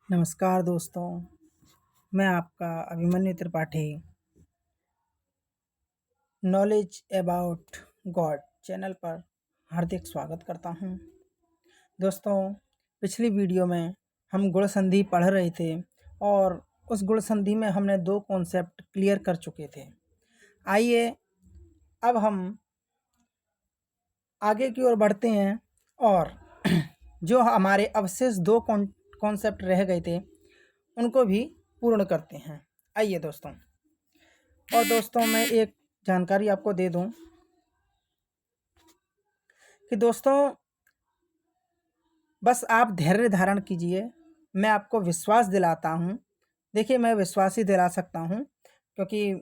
नमस्कार दोस्तों, मैं आपका Abhimanyu Tripathi knowledge about God channel पर हार्दिक स्वागत करता हूं। दोस्तों, पिछली वीडियो में हम गुण संधि पढ़ रहे थे और उस गुण संधि में हमने दो कॉन्सेप्ट क्लियर कर चुके थे। आइए अब हम आगे की ओर बढ़ते हैं और जो हमारे अवशेष दो कॉन्सेप्ट रह गए थे उनको भी पूर्ण करते हैं। आइए दोस्तों, और दोस्तों मैं एक जानकारी आपको दे दूं कि दोस्तों बस आप धैर्य धारण कीजिए। मैं आपको विश्वास दिलाता हूं। देखिए, मैं विश्वास ही दिला सकता हूं क्योंकि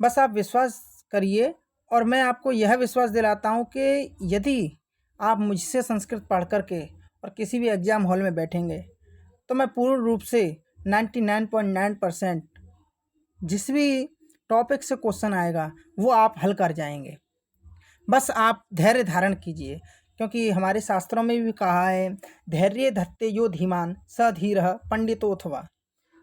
बस आप विश्वास करिए और मैं आपको यह विश्वास दिलाता हूं कि यदि आप मुझसे संस्कृत पढ़ कर के और किसी भी एग्ज़ाम हॉल में बैठेंगे तो मैं पूर्ण रूप से 99.9% जिस भी टॉपिक से क्वेश्चन आएगा वो आप हल कर जाएंगे। बस आप धैर्य धारण कीजिए क्योंकि हमारे शास्त्रों में भी कहा है, धैर्य धत्ते यो धीमान स धीरः पंडितोऽथवा,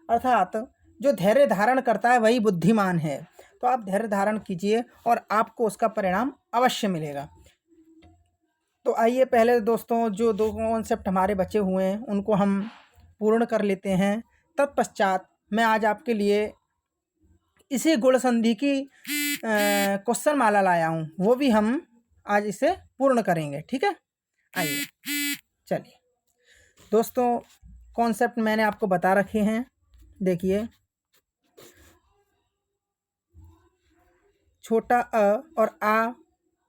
अर्थात जो धैर्य धारण करता है वही बुद्धिमान है। तो आप धैर्य धारण कीजिए और आपको उसका परिणाम अवश्य मिलेगा। तो आइए पहले दोस्तों जो दो कॉन्सेप्ट हमारे बचे हुए हैं उनको हम पूर्ण कर लेते हैं। तत्पश्चात मैं आज आपके लिए इसी गुण संधि की क्वेश्चन माला लाया हूँ, वो भी हम आज इसे पूर्ण करेंगे। ठीक है, आइए चलिए दोस्तों, कॉन्सेप्ट मैंने आपको बता रखे हैं। देखिए, छोटा अ और आ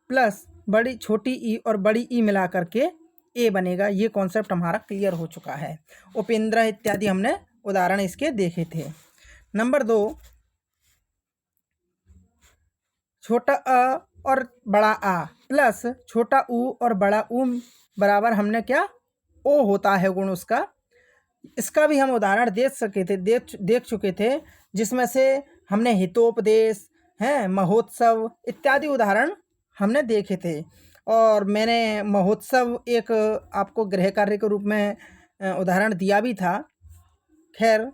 प्लस बड़ी छोटी ई और बड़ी ई मिला करके ए बनेगा। ये कॉन्सेप्ट हमारा क्लियर हो चुका है। उपेंद्र इत्यादि हमने उदाहरण इसके देखे थे। नंबर 2, छोटा अ और बड़ा आ प्लस छोटा ऊ और बड़ा ऊ बराबर हमने क्या ओ होता है गुण उसका। इसका भी हम उदाहरण देख चुके थे, जिसमें से हमने हितोपदेश हैं, महोत्सव इत्यादि उदाहरण हमने देखे थे। और मैंने महोत्सव एक आपको गृह कार्य के रूप में उदाहरण दिया भी था। खैर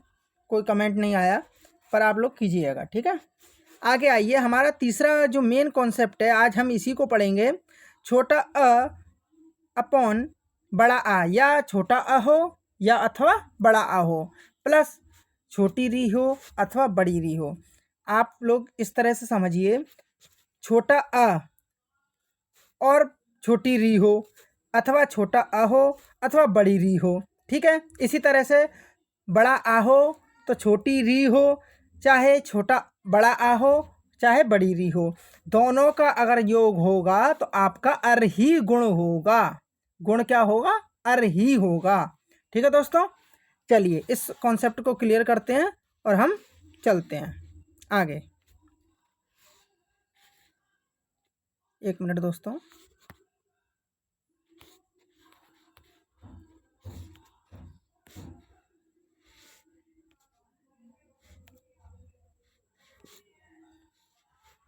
कोई कमेंट नहीं आया, पर आप लोग कीजिएगा। ठीक है, आगे आइए। हमारा तीसरा जो मेन कॉन्सेप्ट है आज हम इसी को पढ़ेंगे। छोटा अ अपॉन बड़ा आ, या छोटा अ हो या अथवा बड़ा आ हो, प्लस छोटी री हो अथवा बड़ी री हो। आप लोग इस तरह से समझिए, छोटा अ और छोटी री हो अथवा छोटा अ हो अथवा बड़ी री हो। ठीक है, इसी तरह से बड़ा आ हो तो छोटी री हो, चाहे छोटा बड़ा आ हो चाहे बड़ी री हो, दोनों का अगर योग होगा तो आपका अर ही गुण होगा। गुण क्या होगा? अर ही होगा। ठीक है दोस्तों, चलिए इस कॉन्सेप्ट को क्लियर करते हैं और हम चलते हैं आगे। एक मिनट दोस्तों।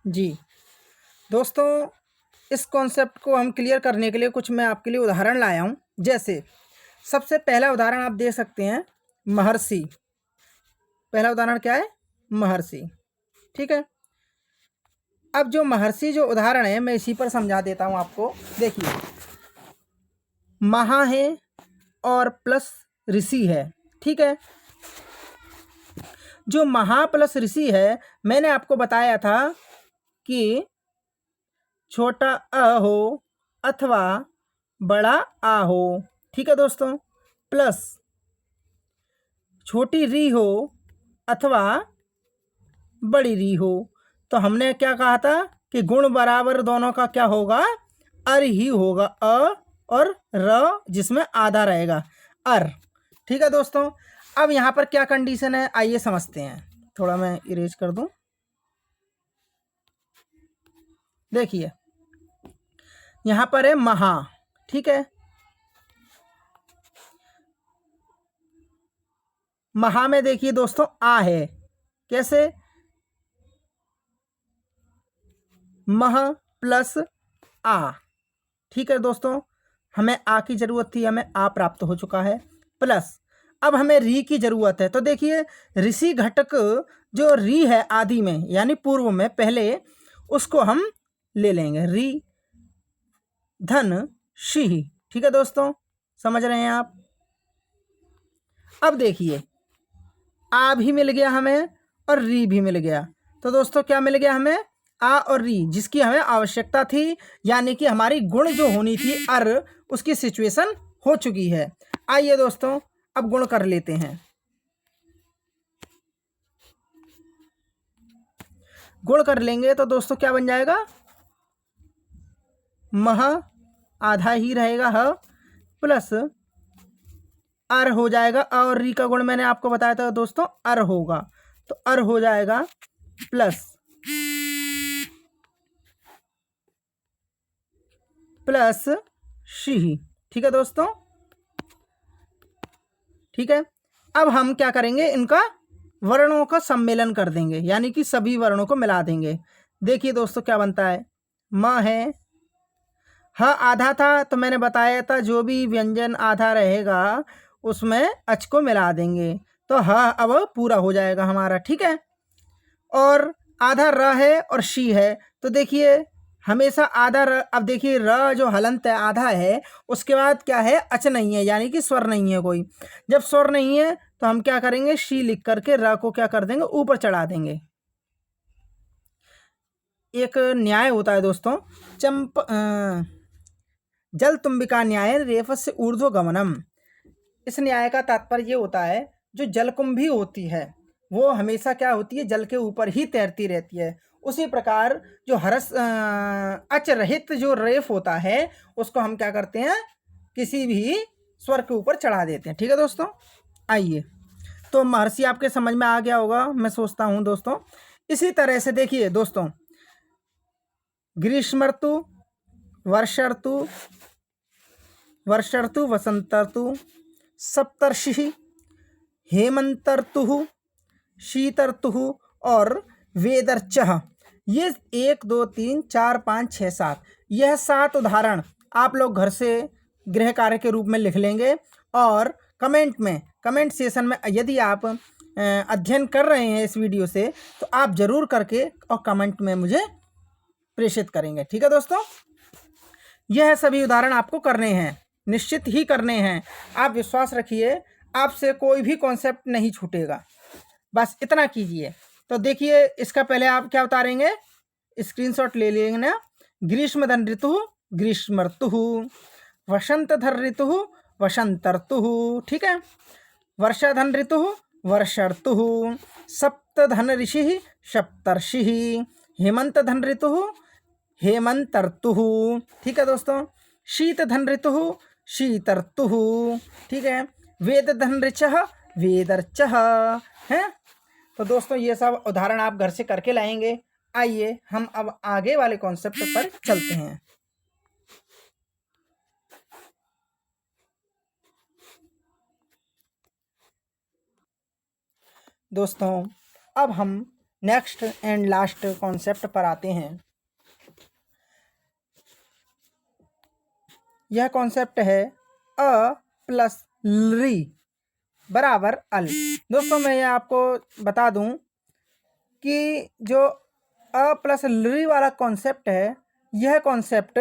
जी दोस्तों, इस कॉन्सेप्ट को हम क्लियर करने के लिए कुछ मैं आपके लिए उदाहरण लाया हूँ। जैसे सबसे पहला उदाहरण आप दे सकते हैं महर्षि। पहला उदाहरण क्या है? महर्षि। ठीक है, अब जो महर्षि जो उदाहरण है मैं इसी पर समझा देता हूँ आपको। देखिए, महा है और प्लस ऋषि है। ठीक है, जो महा प्लस ऋषि है मैंने आपको बताया था कि छोटा अ हो अथवा बड़ा आ हो। ठीक है दोस्तों, प्लस छोटी री हो अथवा बड़ी री हो। तो हमने क्या कहा था कि गुण बराबर दोनों का क्या होगा? अर ही होगा। अ और र जिसमें आधा रहेगा, अर। ठीक है दोस्तों, अब यहाँ पर क्या कंडीशन है आइए समझते हैं। थोड़ा मैं इरेज कर दूं। देखिए, यहाँ पर है महा। ठीक है, महा में देखिए दोस्तों आ है। कैसे? मह प्लस आ। ठीक है दोस्तों, हमें आ की जरूरत थी, हमें आ प्राप्त हो चुका है। प्लस अब हमें री की जरूरत है। तो देखिए ऋषि घटक जो री है आदि में यानी पूर्व में, पहले उसको हम ले लेंगे, री धन शी। ठीक है दोस्तों, समझ रहे हैं आप। अब देखिए आ भी मिल गया हमें और री भी मिल गया। तो दोस्तों क्या मिल गया हमें, आ और री, जिसकी हमें आवश्यकता थी, यानी कि हमारी गुण जो होनी थी अर, उसकी सिचुएशन हो चुकी है। आइए दोस्तों अब गुण कर लेते हैं। गुण कर लेंगे तो दोस्तों क्या बन जाएगा, मह आधा ही रहेगा ह प्लस अर हो जाएगा, और री का गुण मैंने आपको बताया था दोस्तों अर होगा, तो अर हो जाएगा प्लस शी। ठीक है दोस्तों, ठीक है। अब हम क्या करेंगे, इनका वर्णों का सम्मेलन कर देंगे, यानी कि सभी वर्णों को मिला देंगे। देखिए दोस्तों क्या बनता है, म है, ह आधा था तो मैंने बताया था जो भी व्यंजन आधा रहेगा उसमें अच को मिला देंगे, तो ह अब पूरा हो जाएगा हमारा। ठीक है, और आधा र है और शी है, तो देखिए हमेशा आधा र, अब देखिए र जो हलंत है आधा है, उसके बाद क्या है, अच नहीं है, यानी कि स्वर नहीं है कोई। जब स्वर नहीं है तो हम क्या करेंगे, शी लिख करके र को क्या कर देंगे, ऊपर चढ़ा देंगे। एक न्याय होता है दोस्तों, जल तुम्बिका न्याय रेफस्य ऊर्ध्व गमनम। इस न्याय का तात्पर्य ये होता है, जो जलकुंभी होती है वो हमेशा क्या होती है, जल के ऊपर ही तैरती रहती है। उसी प्रकार जो हरस अच रहित जो रेफ होता है उसको हम क्या करते हैं, किसी भी स्वर के ऊपर चढ़ा देते हैं। ठीक है दोस्तों, आइए तो महर्षि आपके समझ में आ गया होगा, मैं सोचता हूँ दोस्तों। इसी तरह से देखिए दोस्तों, ग्रीष्म ऋतु, वर्ष ऋतु, वर्ष ऋतु, वसंत ऋतु, सप्तर्षि, हेमंत ऋतु, शीत ऋतु और वेदर्चः। ये 1 2 3 4 5 6 7, यह 7 उदाहरण आप लोग घर से गृह कार्य के रूप में लिख लेंगे, और कमेंट सेशन में यदि आप अध्ययन कर रहे हैं इस वीडियो से, तो आप जरूर करके और कमेंट में मुझे प्रेषित करेंगे। ठीक है दोस्तों, यह सभी उदाहरण आपको करने हैं, निश्चित ही करने हैं। आप विश्वास रखिए, आपसे कोई भी कॉन्सेप्ट नहीं छूटेगा, बस इतना कीजिए। तो देखिए इसका पहले आप क्या उतारेंगे, स्क्रीनशॉट ले लेंगे ना। ग्रीष्म धन ऋतु ग्रीष्म ऋतु, वसंत धन ऋतु वसंत ऋतु, ठीक है, वर्षा धन ऋतु वर्ष ऋतु, सप्त धन ऋषि सप्तर्षि, हेमंत धन ऋतु हेमंत ऋतु। ठीक है दोस्तों, शीत धन ऋतु शीत ऋतु, ठीक है, वेद धन ऋचः वेदर्चः है। तो दोस्तों ये सब उदाहरण आप घर से करके लाएंगे। आइए हम अब आगे वाले कॉन्सेप्ट पर चलते हैं। दोस्तों अब हम नेक्स्ट एंड लास्ट कॉन्सेप्ट पर आते हैं। यह कॉन्सेप्ट है अ प्लस री बराबर अल। दोस्तों मैं ये आपको बता दूं कि जो अ प्लस री वाला कॉन्सेप्ट है, यह कॉन्सेप्ट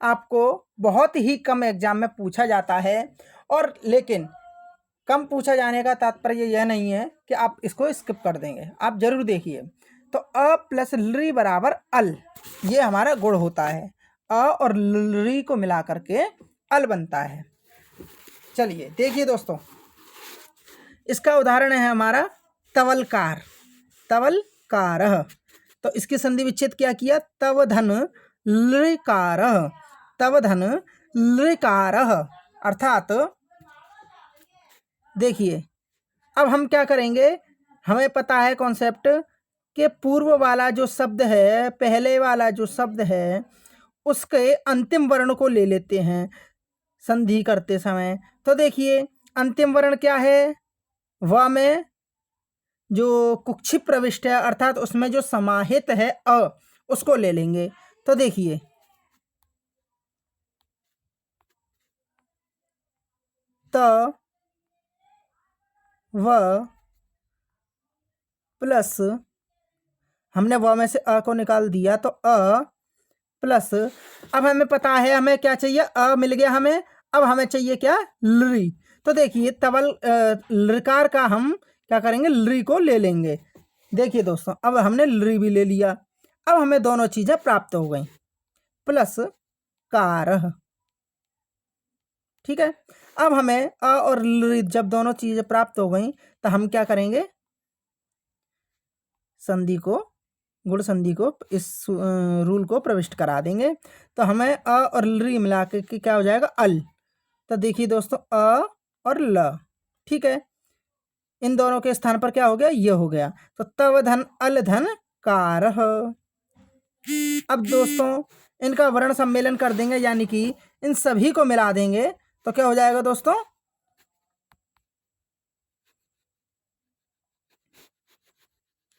आपको बहुत ही कम एग्जाम में पूछा जाता है, और लेकिन कम पूछा जाने का तात्पर्य यह नहीं है कि आप इसको स्किप कर देंगे, आप जरूर देखिए। तो अ प्लस री बराबर अल, ये हमारा गुण होता है, अ और री को मिला करके अल बनता है। चलिए देखिए दोस्तों, इसका उदाहरण है हमारा तवलकार, तवलकारः। तो इसकी संधि विच्छेद क्या किया, तव धन लृकारः, तव धन लृकारः, अर्थात देखिए अब हम क्या करेंगे, हमें पता है कॉन्सेप्ट कि पूर्व वाला जो शब्द है, पहले वाला जो शब्द है, उसके अंतिम वर्ण को ले लेते हैं संधि करते समय। तो देखिए अंतिम वर्ण क्या है, व में जो कुक्षी प्रविष्ट है, अर्थात उसमें जो समाहित है अ, उसको ले लेंगे। तो देखिए त व प्लस, हमने व में से अ को निकाल दिया तो अ प्लस, अब हमें पता है हमें क्या चाहिए, अ मिल गया हमें, अब हमें चाहिए क्या, लृ। तो देखिए तवल लृकार का हम क्या करेंगे, लृ को ले लेंगे। देखिए दोस्तों अब हमने लृ भी ले लिया, अब हमें दोनों चीजें प्राप्त हो गई, प्लस कारः। ठीक है, अब हमें अ और लृ जब दोनों चीजें प्राप्त हो गई तो हम क्या करेंगे, संधि को, गुण संधि को इस रूल को प्रविष्ट करा देंगे तो हमें अ और लृ मिला के क्या हो जाएगा, अल। तो देखिए दोस्तों अ और ल, ठीक है, इन दोनों के स्थान पर क्या हो गया, ये हो गया, तो तव धन अल धन कारः। अब दोस्तों इनका वर्ण सम्मेलन कर देंगे, यानी कि इन सभी को मिला देंगे तो क्या हो जाएगा दोस्तों,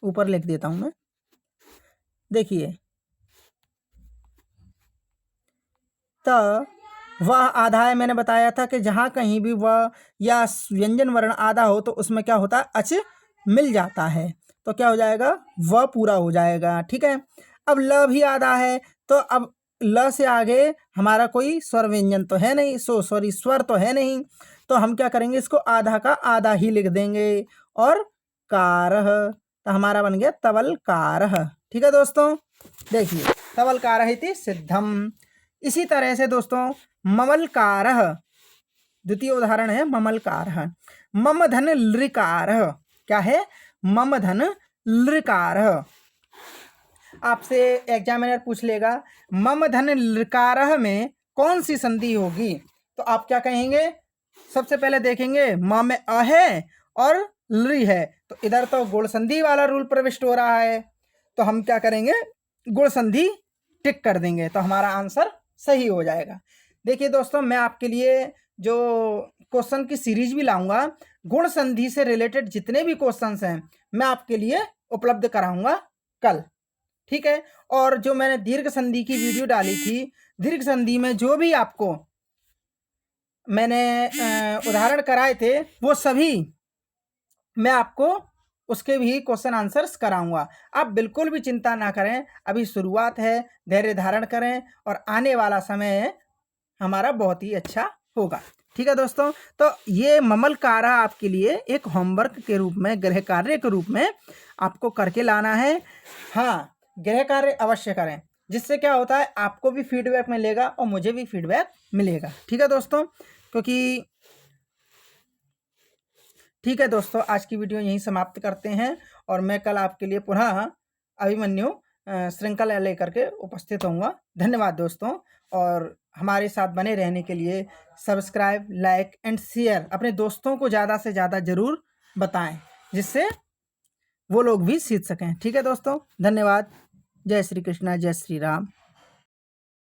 ऊपर लिख देता हूं मैं, देखिए त वह आधा है, मैंने बताया था कि जहां कहीं भी वह या व्यंजन वर्ण आधा हो तो उसमें क्या होता है, अच मिल जाता है, तो क्या हो जाएगा, वह पूरा हो जाएगा। ठीक है, अब ल भी आधा है तो अब ल से आगे हमारा कोई स्वर व्यंजन तो है नहीं, सॉरी स्वर तो है नहीं, तो हम क्या करेंगे, इसको आधा का आधा ही लिख देंगे, और कारः, तो हमारा बन गया तवल कारः। ठीक है दोस्तों, देखिए तवल कारः इति सिद्धम। इसी तरह से दोस्तों ममलकारः, द्वितीय उदाहरण है ममलकारः। मम धन लृकारः, क्या है, मम धन लृकारः। आपसे एग्जामिनर पूछ लेगा मम धन लृकारः में कौन सी संधि होगी, तो आप क्या कहेंगे, सबसे पहले देखेंगे म में अ है और लृ है, तो इधर तो गुण संधि वाला रूल प्रविष्ट हो रहा है, तो हम क्या करेंगे, गुण संधि टिक कर देंगे, तो हमारा आंसर सही हो जाएगा। देखिए दोस्तों मैं आपके लिए जो क्वेश्चन की सीरीज भी लाऊंगा, गुण संधि से रिलेटेड जितने भी क्वेश्चंस हैं मैं आपके लिए उपलब्ध कराऊंगा कल। ठीक है, और जो मैंने दीर्घ संधि की वीडियो डाली थी, दीर्घ संधि में जो भी आपको मैंने उदाहरण कराए थे वो सभी मैं आपको उसके भी क्वेश्चन आंसर्स कराऊंगा। आप बिल्कुल भी चिंता ना करें, अभी शुरुआत है, धैर्य धारण करें और आने वाला समय हमारा बहुत ही अच्छा होगा। ठीक है दोस्तों, तो ये ममल कार्य आपके लिए एक होमवर्क के रूप में, गृह कार्य के रूप में आपको करके लाना है। हाँ, गृह कार्य अवश्य करें, जिससे क्या होता है आपको भी फीडबैक मिलेगा और मुझे भी फीडबैक मिलेगा। ठीक है दोस्तों, क्योंकि ठीक है दोस्तों, आज की वीडियो यहीं समाप्त करते हैं और मैं कल आपके लिए पुनः अभिमन्यु श्रृंखला लेकर के उपस्थित होऊंगा। धन्यवाद दोस्तों, और हमारे साथ बने रहने के लिए सब्सक्राइब, लाइक एंड शेयर अपने दोस्तों को ज़्यादा से ज़्यादा ज़रूर बताएं, जिससे वो लोग भी सीख सकें। ठीक है दोस्तों, धन्यवाद। जय श्री कृष्णा, जय श्री राम।